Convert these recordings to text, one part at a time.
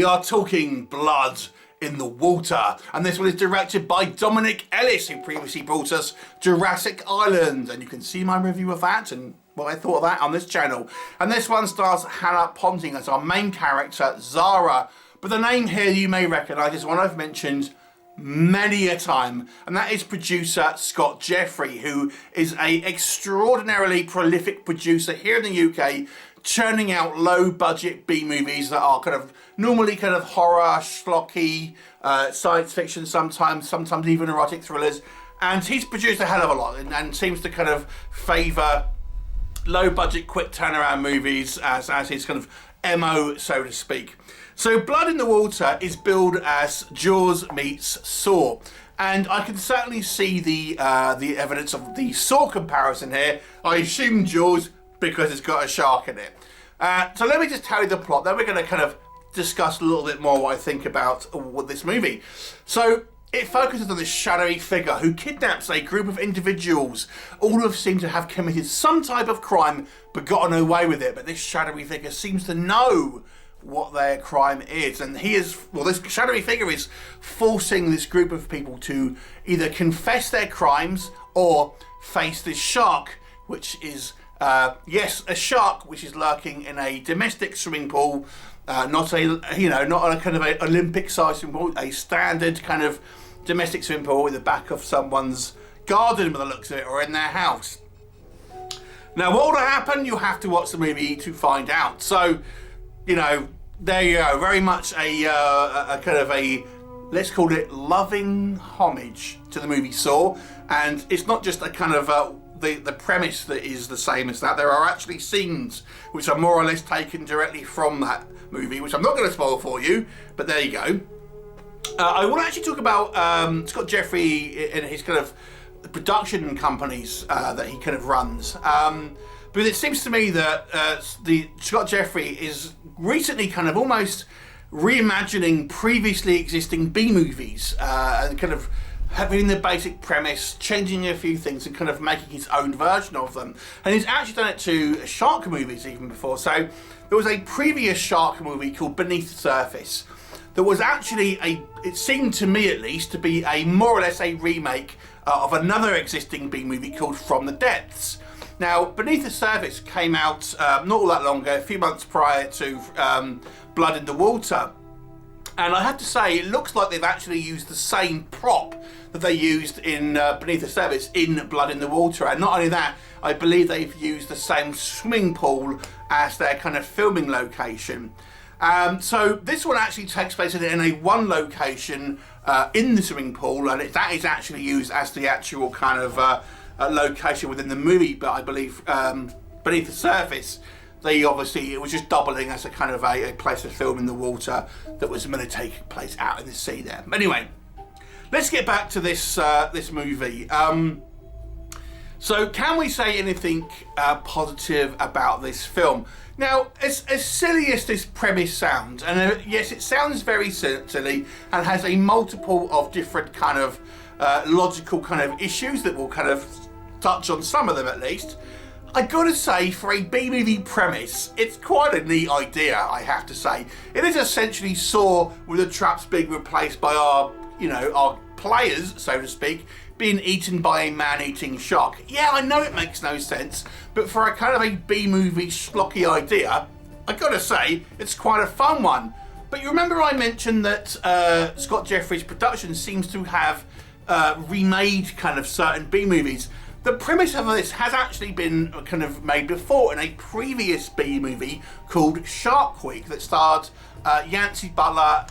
We are talking Blood in the Water, and this one is directed by Dominic Ellis, who previously brought us Jurassic Island, and you can see my review of that and what I thought of that on this channel. And this one stars Hannah Ponting as our main character, Zara, but the name here you may recognise is one I've mentioned many a time, and that is producer Scott Jeffrey, who is a extraordinarily prolific producer here in the UK, churning out low budget B movies that are normally horror, schlocky, science fiction sometimes even erotic thrillers, and he's produced a hell of a lot and seems to favour low budget quick turnaround movies as his MO, so to speak. So Blood in the Water is billed as Jaws meets Saw, and I can certainly see the evidence of the Saw comparison here. I assume Jaws because it's got a shark in it. So let me just tell you the plot, then we're going to discuss a little bit more what I think about this movie. So it focuses on this shadowy figure who kidnaps a group of individuals, all who seem to have committed some type of crime but gotten away with it. But this shadowy figure seems to know what their crime is, and this shadowy figure is forcing this group of people to either confess their crimes or face this shark, which is yes, a shark which is lurking in a domestic swimming pool, not a a Olympic-sized swimming pool, a standard domestic swimming pool in the back of someone's garden, by the looks of it, or in their house. Now, what will happen? You'll have to watch the movie to find out. So, there you go. Very much a let's call it loving homage to the movie Saw, and it's not just the premise that is the same as that. There are actually scenes which are more or less taken directly from that movie, which I'm not going to spoil for you, but there you go. I want to actually talk about Scott Jeffrey and his production companies that he runs. But it seems to me that the Scott Jeffrey is recently almost reimagining previously existing B movies and having the basic premise, changing a few things and making his own version of them. And he's actually done it to shark movies even before. So there was a previous shark movie called Beneath the Surface that was actually it seemed to me at least, to be more or less a remake of another existing B movie called From the Depths. Now, Beneath the Surface came out not all that long ago, a few months prior to Blood in the Water. And I have to say, it looks like they've actually used the same prop that they used in Beneath the Surface in Blood in the Water. And not only that, I believe they've used the same swimming pool as their filming location. So this one actually takes place in a one location in the swimming pool, and that is actually used as the actual location within the movie. But I believe Beneath the Surface, it was just doubling as a place to film in the water that was meant to take place out in the sea there. But anyway, let's get back to this movie. So can we say anything positive about this film? Now, as silly as this premise sounds, and yes, it sounds very silly and has a multiple of different logical issues that will touch on some of them at least. I gotta say, for a B-movie premise, it's quite a neat idea, I have to say. It is essentially Saw with the traps being replaced by our players, so to speak, being eaten by a man-eating shark. Yeah, I know it makes no sense, but for a B-movie schlocky idea, I gotta say, it's quite a fun one. But you remember I mentioned that Scott Jeffrey's production seems to have remade certain B-movies. The premise of this has actually been made before in a previous B movie called Shark Week that starred Yancey Butler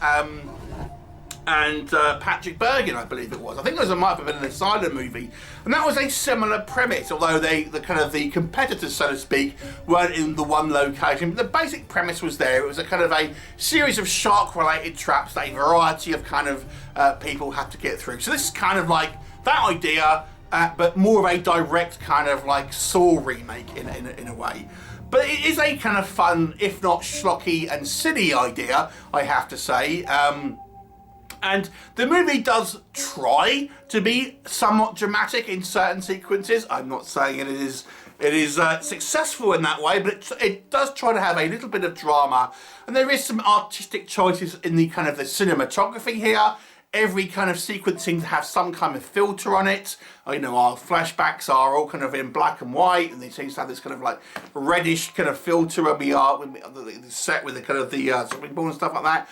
and Patrick Bergin, I believe it was. I think it might have been an asylum movie, and that was a similar premise. Although the competitors, so to speak, weren't in the one location. But the basic premise was there. It was a series of shark-related traps that a variety of people had to get through. So this is like that idea. But more of a direct Saw remake in a way. But it is a fun, if not schlocky and silly idea, I have to say. And the movie does try to be somewhat dramatic in certain sequences. I'm not saying it is successful in that way, but it does try to have a little bit of drama. And there is some artistic choices in the kind of the cinematography here. Every kind of sequence seems to have some kind of filter on it. You know, our flashbacks are all kind of in black and white, and they seem to have this kind of like reddish kind of filter when we are set with the kind of the swimming pool and stuff like that.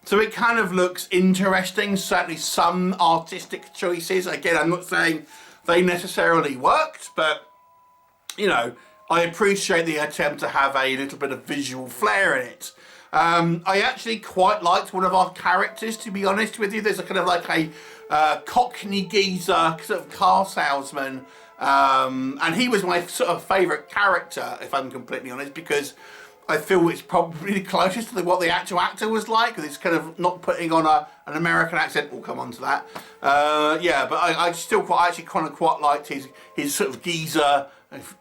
So it kind of looks interesting. Certainly some artistic choices. Again, I'm not saying they necessarily worked, but you know, I appreciate the attempt to have a little bit of visual flair in it. I actually quite liked one of our characters, to be honest with you. There's a kind of like a Cockney geezer sort of car salesman, and he was my sort of favourite character, if I'm completely honest, because I feel it's probably the closest to what the actual actor was like, because it's kind of not putting on an American accent. We'll come on to that. Yeah, but I still actually kind of quite liked his sort of geezer.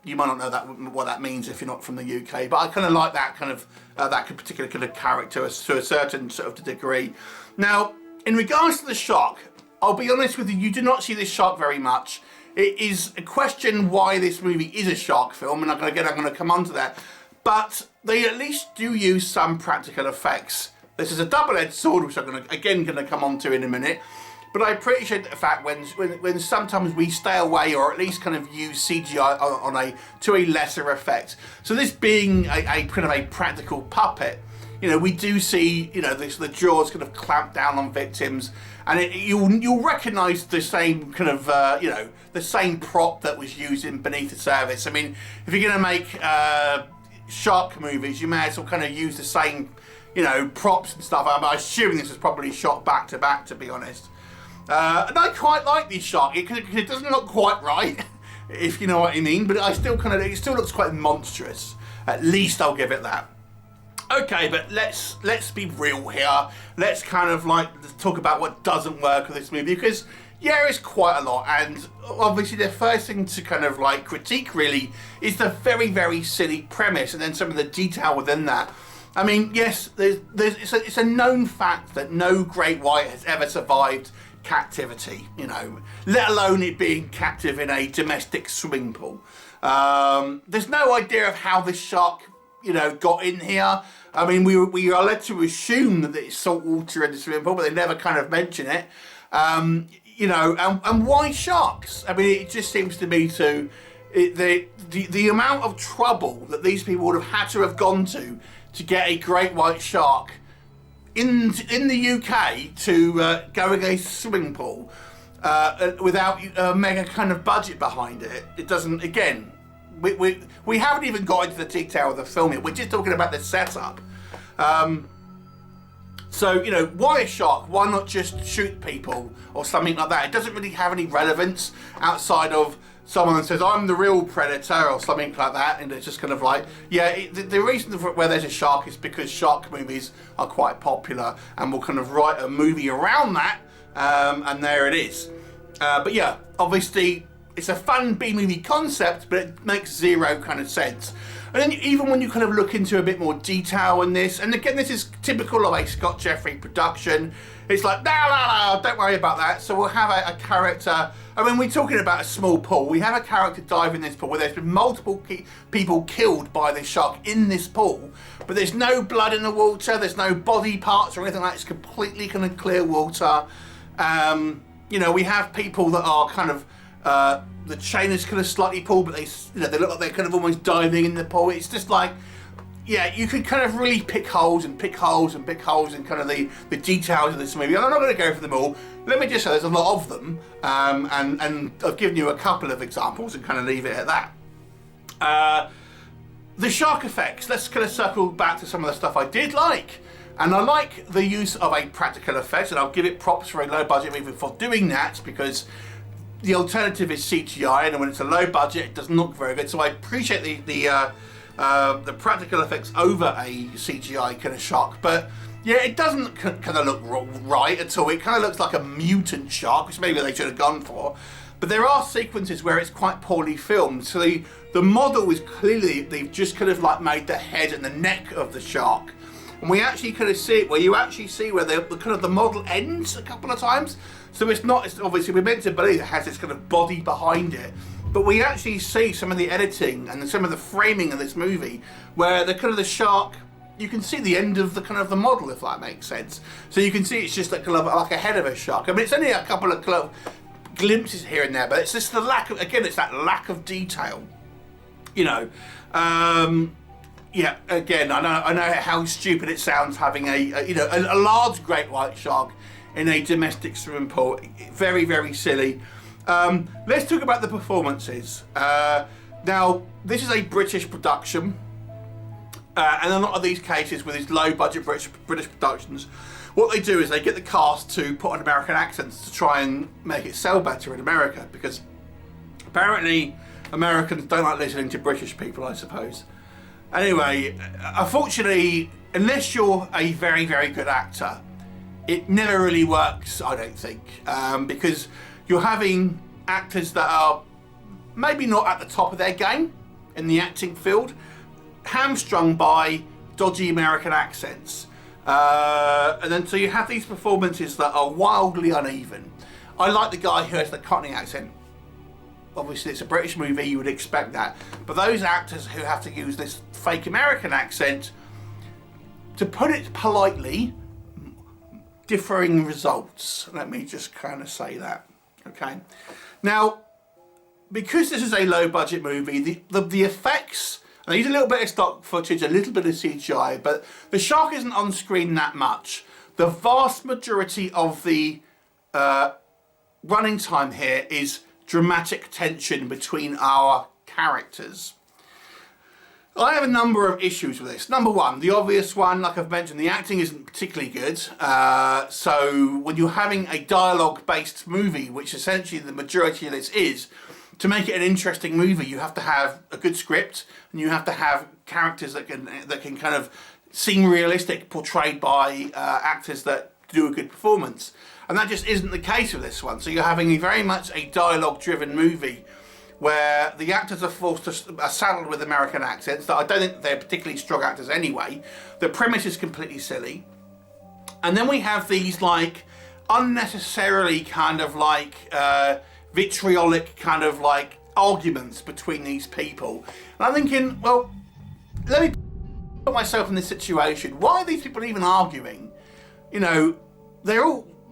You might not know what that means if you're not from the UK, but I kind of like that kind of that particular kind of character to a certain sort of degree. Now, in regards to the shark, I'll be honest with you, you do not see this shark very much. It is a question why this movie is a shark film, and I'm going to come on to that. But they at least do use some practical effects. This is a double-edged sword, which I'm going to come on to in a minute. But I appreciate the fact when sometimes we stay away, or at least kind of use CGI to a lesser effect. So this being a kind of a practical puppet, you know, we do see, you know, the jaws kind of clamp down on victims, and you'll recognise the same kind of you know, the same prop that was used in Beneath the Surface. I mean, if you're going to make shark movies, you may as well kind of use the same, you know, props and stuff. I'm assuming this was probably shot back to back, to be honest. And I quite like this shark because it doesn't look quite right, if you know what I mean. But it still looks quite monstrous. At least I'll give it that. Okay, but let's be real here. Let's kind of like talk about what doesn't work with this movie, because yeah, it's quite a lot. And obviously the first thing to kind of like critique really is the very, very silly premise, and then some of the detail within that. I mean, yes, it's a known fact that no great white has ever survived captivity, you know, let alone it being captive in a domestic swimming pool. There's no idea of how this shark, you know, got in here. I mean, we are led to assume that it's salt water in the swimming pool, but they never kind of mention it. You know, and why sharks? I mean, it just seems to me the amount of trouble that these people would have had to have gone to get a great white shark in the UK to go against a swimming pool without a mega kind of budget behind it. It doesn't, again, we haven't even got into the detail of the film yet. We're just talking about the setup. So, you know, why a shark? Why not just shoot people or something like that? It doesn't really have any relevance outside of someone says, I'm the real predator or something like that. And it's just kind of like, yeah, the reason for where there's a shark is because shark movies are quite popular, and we'll kind of write a movie around that. And there it is. But yeah, obviously it's a fun B-movie concept, but it makes zero kind of sense. And then even when you kind of look into a bit more detail in this, and again, this is typical of a Scott Jeffrey production, it's like, no, don't worry about that. So we'll have a character, I mean, we're talking about a small pool. We have a character dive in this pool where there's been multiple people killed by this shark in this pool, but there's no blood in the water, there's no body parts or anything like that. It's completely kind of clear water. You know, we have people that are kind of, the chain is kind of slightly pulled, but they look like they're kind of almost diving in the pool. It's just like, yeah, you could kind of really pick holes and pick holes and pick holes in kind of the details of this movie. And I'm not going to go for them all. Let me just say there's a lot of them, and I've given you a couple of examples and kind of leave it at that. The shark effects. Let's kind of circle back to some of the stuff I did like. And I like the use of a practical effect, and I'll give it props for a low budget movie for doing that, because the alternative is CGI, and when it's a low budget, it doesn't look very good. So I appreciate the practical effects over a CGI kind of shark. But yeah, it doesn't kind of look right at all. It kind of looks like a mutant shark, which maybe they should have gone for. But there are sequences where it's quite poorly filmed. So the model is clearly, they've just kind of like made the head and the neck of the shark. and we actually kind of see it where you actually see where the kind of the model ends a couple of times. So it's obviously we're meant to believe it has this kind of body behind it, but we actually see some of the editing and some of the framing of this movie where the kind of the shark, you can see the end of the kind of the model, if that makes sense. So you can see it's just like kind of like a head of a shark. I mean, it's only a couple of glimpses here and there, but it's just the lack of, again, it's that lack of detail, you know. Yeah, again, I know how stupid it sounds having a large great white shark in a domestic swimming pool. Very, very silly. Let's talk about the performances. Now, this is a British production, and a lot of these cases with these low-budget British productions, what they do is they get the cast to put on American accents to try and make it sell better in America, because apparently Americans don't like listening to British people, I suppose. Anyway, unfortunately, unless you're a very, very good actor, it never really works, I don't think, because you're having actors that are maybe not at the top of their game in the acting field, hamstrung by dodgy American accents. And then so you have these performances that are wildly uneven. I like the guy who has the Cockney accent. Obviously it's a British movie, you would expect that. But those actors who have to use this fake American accent, to put it politely, differing results. Let me just kind of say that, okay? Now, because this is a low budget movie, the effects, I use a little bit of stock footage, a little bit of CGI, but the shark isn't on screen that much. The vast majority of the running time here is dramatic tension between our characters. I have a number of issues with this. Number one, the obvious one, like I've mentioned, the acting isn't particularly good. So when you're having a dialogue-based movie, which essentially the majority of this is, to make it an interesting movie, you have to have a good script, and you have to have characters that can kind of seem realistic, portrayed by actors that do a good performance. And that just isn't the case with this one. So you're having very much a dialogue-driven movie where the actors are saddled with American accents that I don't think they're particularly strong actors anyway. The premise is completely silly. And then we have these like unnecessarily kind of like vitriolic kind of like arguments between these people. And I'm thinking, well, let me put myself in this situation. Why are these people even arguing? You know,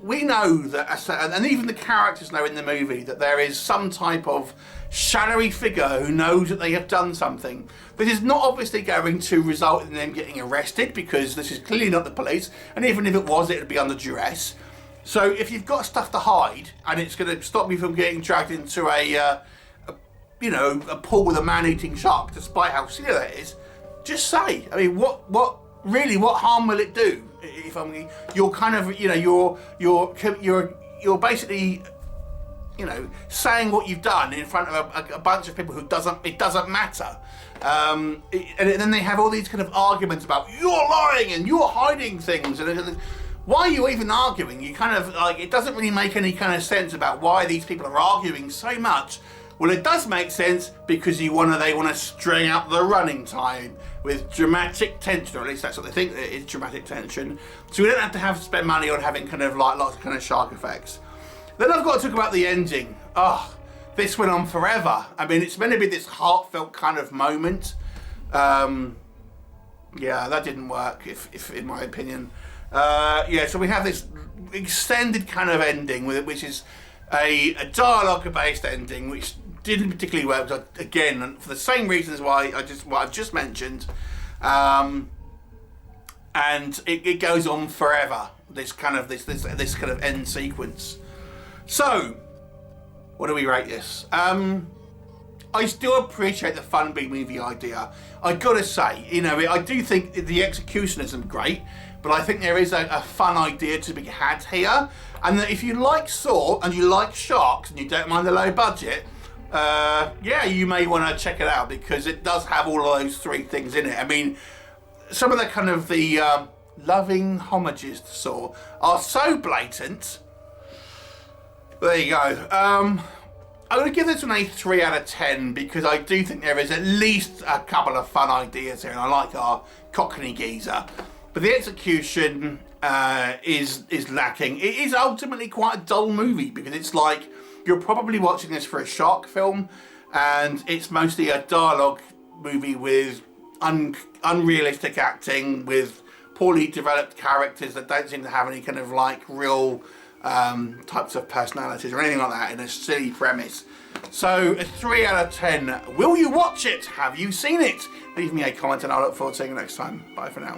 we know that, and even the characters know in the movie, that there is some type of shadowy figure who knows that they have done something. This is not obviously going to result in them getting arrested, because this is clearly not the police, and even if it was, it would be under duress. So if you've got stuff to hide, and it's going to stop you from getting dragged into a pool with a man-eating shark, despite how silly that is, just say. I mean, what harm will it do? If you're kind of, you know, you're basically, you know, saying what you've done in front of a bunch of people who it doesn't matter. And then they have all these kind of arguments about you're lying and you're hiding things. And why are you even arguing? You kind of like, it doesn't really make any kind of sense about why these people are arguing so much. Well, it does make sense because they want to string out the running time with dramatic tension, or at least that's what they think it is, dramatic tension. So we don't have to spend money on having kind of like lots of kind of shark effects. Then I've got to talk about the ending. Oh, this went on forever. I mean, it's meant to be this heartfelt kind of moment. Yeah, that didn't work, if in my opinion. Yeah, so we have this extended kind of ending with it, which is a dialogue-based ending, which didn't particularly work, again, for the same reasons what I've just mentioned. And it goes on forever, this kind of end sequence. So, what do we rate this? I still appreciate the fun B-movie idea. I gotta say, you know, I do think the execution isn't great, but I think there is a fun idea to be had here. And that if you like Saw and you like sharks and you don't mind the low budget, yeah, you may want to check it out, because it does have all of those three things in it. I mean, some of the kind of the loving homages to Saw are so blatant. There you go. I'm going to give this one a 3 out of 10, because I do think there is at least a couple of fun ideas here, and I like our Cockney geezer. but the execution is lacking. It is ultimately quite a dull movie because it's like you're probably watching this for a shark film, and it's mostly a dialogue movie with unrealistic acting, with poorly developed characters that don't seem to have any kind of like real types of personalities or anything like that, in a silly premise. So a 3 out of 10. Will you watch it? Have you seen it? Leave me a comment and I'll look forward to seeing you next time. Bye for now.